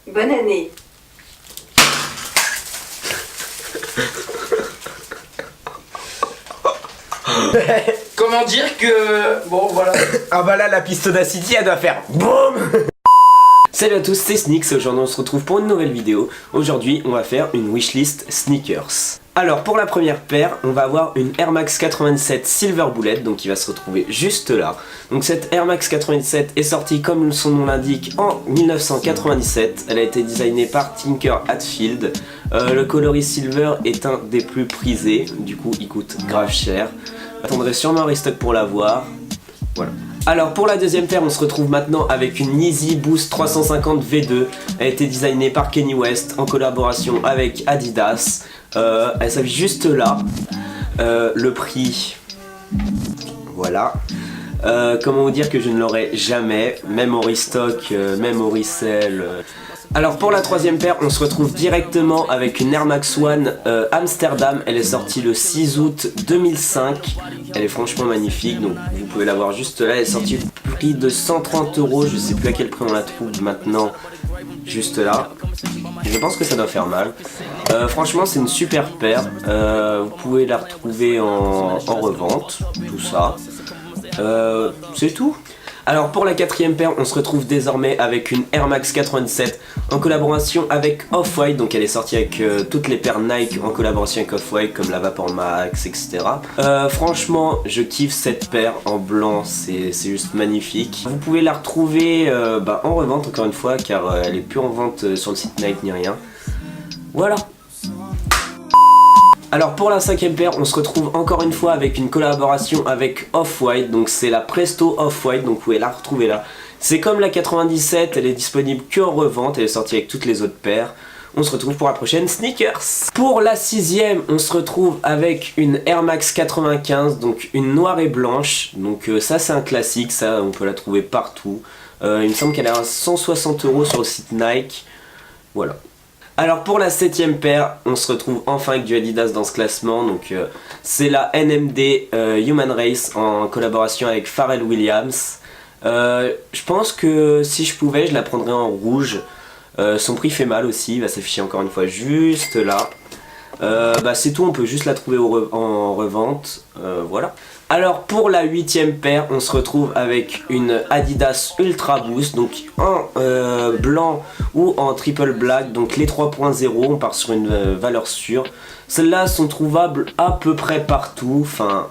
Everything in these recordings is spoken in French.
Bonne année. Comment dire que... Bon, voilà. Ah bah là, la piste d'Acity, elle doit faire BOUM. Salut à tous, c'est Sneaks et aujourd'hui on se retrouve pour une nouvelle vidéo. Aujourd'hui, on va faire une wishlist sneakers. Alors, pour la première paire, on va avoir une Air Max 97 Silver Bullet, donc qui va se retrouver juste là. Donc cette Air Max 97 est sortie, comme son nom l'indique, en 1997. Elle a été designée par Tinker Hatfield. Le coloris silver est un des plus prisés, du coup il coûte grave cher. J'attendrai sûrement un restock pour l'avoir. Voilà. Alors pour la deuxième paire, on se retrouve maintenant avec une Yeezy Boost 350 V2. Elle a été designée par Kanye West en collaboration avec Adidas. Elle s'affiche juste là. Le prix, voilà. Comment vous dire que je ne l'aurai jamais, même au restock, même au resell. Alors pour la troisième paire, on se retrouve directement avec une Air Max One Amsterdam. Elle est sortie le 6 août 2005. Elle est franchement magnifique, donc vous pouvez la voir juste là. Elle est sortie au prix de 130 €. Je sais plus à quel prix on la trouve maintenant. Juste là. Je pense que ça doit faire mal. Franchement c'est une super paire. Vous pouvez la retrouver en revente. Tout ça. C'est tout. Alors pour la quatrième paire, on se retrouve désormais avec une Air Max 97 en collaboration avec Off-White. Donc elle est sortie avec toutes les paires Nike en collaboration avec Off-White, comme la Vapor Max, etc. Franchement, je kiffe cette paire en blanc, c'est juste magnifique. Vous pouvez la retrouver en revente encore une fois, car elle est plus en vente sur le site Nike ni rien. Voilà. Alors pour la cinquième paire, on se retrouve encore une fois avec une collaboration avec Off-White. Donc c'est la Presto Off-White, donc vous pouvez la retrouver là. C'est comme la 97, elle est disponible que en revente, elle est sortie avec toutes les autres paires. On se retrouve pour la prochaine sneakers. Pour la sixième, on se retrouve avec une Air Max 95, donc une noire et blanche. Donc ça c'est un classique, ça on peut la trouver partout. Il me semble qu'elle est à 160 € sur le site Nike. Voilà. Alors pour la septième paire, on se retrouve enfin avec du Adidas dans ce classement. Donc c'est la NMD Human Race en collaboration avec Pharrell Williams. Je pense que si je pouvais, je la prendrais en rouge. Son prix fait mal aussi, il va s'afficher encore une fois juste là. C'est tout, on peut juste la trouver en revente. Voilà. Alors pour la huitième paire, on se retrouve avec une Adidas Ultra Boost, donc en blanc ou en triple black, donc les 3.0, on part sur une valeur sûre. Celles-là sont trouvables à peu près partout, enfin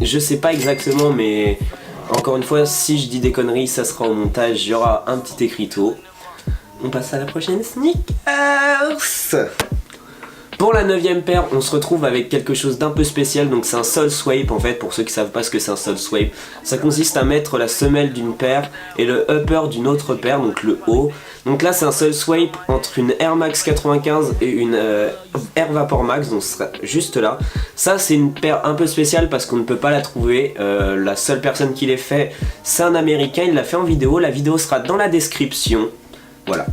je sais pas exactement, mais encore une fois si je dis des conneries ça sera au montage, il y aura un petit écriteau. On passe à la prochaine sneakers. Pour la neuvième paire, on se retrouve avec quelque chose d'un peu spécial, donc c'est un sole swipe en fait, pour ceux qui savent pas ce que c'est un sole swipe. Ça consiste à mettre la semelle d'une paire et le upper d'une autre paire, donc le haut. Donc là c'est un sole swipe entre une Air Max 95 et une Air Vapor Max, donc ce sera juste là. Ça c'est une paire un peu spéciale parce qu'on ne peut pas la trouver. La seule personne qui l'ait fait, c'est un américain, il l'a fait en vidéo. La vidéo sera dans la description. Voilà.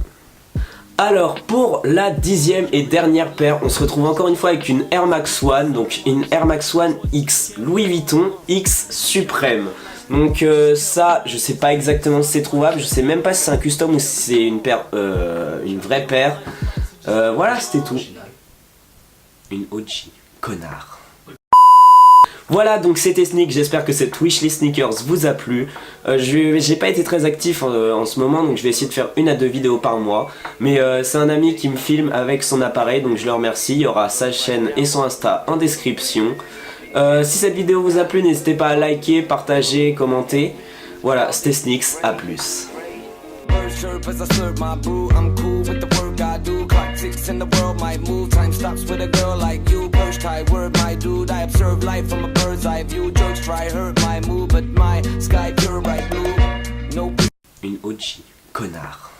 Alors pour la dixième et dernière paire, on se retrouve encore une fois avec une Air Max One, donc une Air Max One X Louis Vuitton X Suprême. Donc ça, je sais pas exactement si c'est trouvable, je sais même pas si c'est un custom ou si c'est une paire, une vraie paire. Voilà, c'était tout. Une OG, connard. Voilà, donc c'était Sneak, j'espère que cette wishlist sneakers vous a plu. J'ai pas été très actif en ce moment, donc je vais essayer de faire 1 à 2 vidéos par mois. Mais c'est un ami qui me filme avec son appareil, donc je le remercie. Il y aura sa chaîne et son Insta en description. Si cette vidéo vous a plu, n'hésitez pas à liker, partager, commenter. Voilà, c'était Sneaks, à plus. As I serve my brew, I'm cool with the work I do. Clock ticks and the world might move. Time stops with a girl like you. Perch tight word, my dude. I observe life from a bird's eye view. Jokes try hurt my mood, but my sky pure bright blue. No. Une OG, connard.